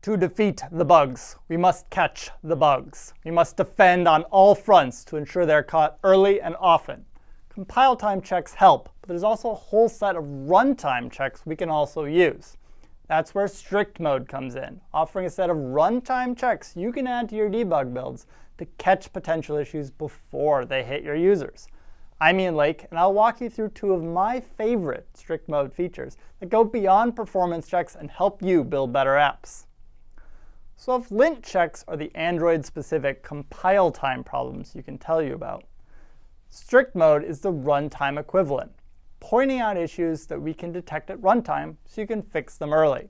To defeat the bugs, we must catch the bugs. We must defend on all fronts to ensure they're caught early and often. Compile time checks help, but there's also a whole set of runtime checks we can also use. That's where StrictMode comes in, offering a set of runtime checks you can add to your debug builds to catch potential issues before they hit your users. I'm Ian Lake, and I'll walk you through two of my favorite StrictMode features that go beyond performance checks and help you build better apps. So if lint checks are the Android-specific compile time problems you can tell you about, StrictMode is the runtime equivalent, pointing out issues that we can detect at runtime so you can fix them early.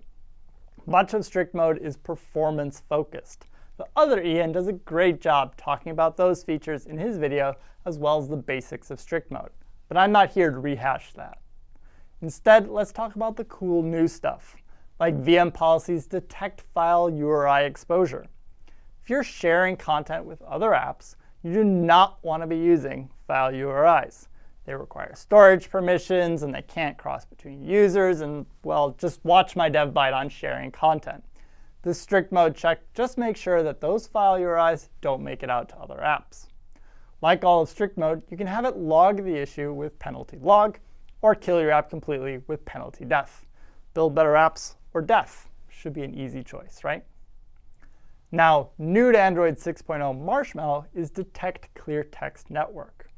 Much of StrictMode is performance-focused. The other Ian does a great job talking about those features in his video, as well as the basics of StrictMode. But I'm not here to rehash that. Instead, let's talk about the cool new stuff, like VM policies detect file URI exposure. If you're sharing content with other apps, you do not want to be using file URIs. They require storage permissions, and they can't cross between users, and, well, just watch my dev bite on sharing content. This StrictMode check just makes sure that those file URIs don't make it out to other apps. Like all of StrictMode, you can have it log the issue with penalty log, or kill your app completely with penalty death. Build better apps or death should be an easy choice, right? Now, new to Android 6.0 Marshmallow is Detect Clear Text Network.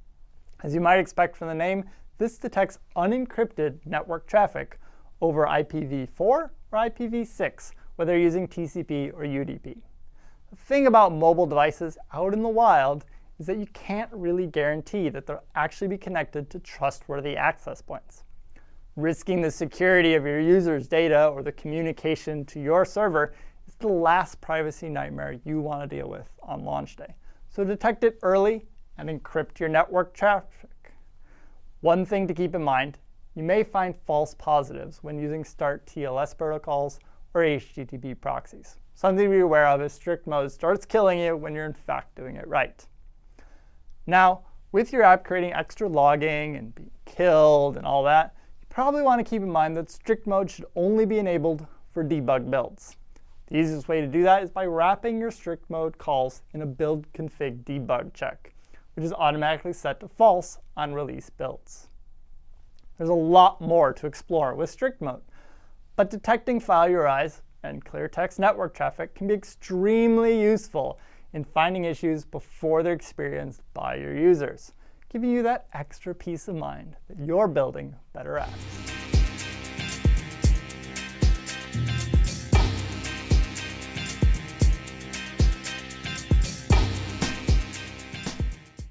As you might expect from the name, this detects unencrypted network traffic over IPv4 or IPv6, whether you're using TCP or UDP. The thing about mobile devices out in the wild is that you can't really guarantee that they'll actually be connected to trustworthy access points. Risking the security of your users' data or the communication to your server is the last privacy nightmare you want to deal with on launch day. So detect it early and encrypt your network traffic. One thing to keep in mind, you may find false positives when using start TLS protocols or HTTP proxies. Something to be aware of is StrictMode starts killing you when you're in fact doing it right. Now, with your app creating extra logging and being killed and all that, you probably want to keep in mind that StrictMode should only be enabled for debug builds. The easiest way to do that is by wrapping your StrictMode calls in a build config debug check, which is automatically set to false on release builds. There's a lot more to explore with StrictMode, but detecting file URIs and clear text network traffic can be extremely useful in finding issues before they're experienced by your users, giving you that extra peace of mind that you're building better apps.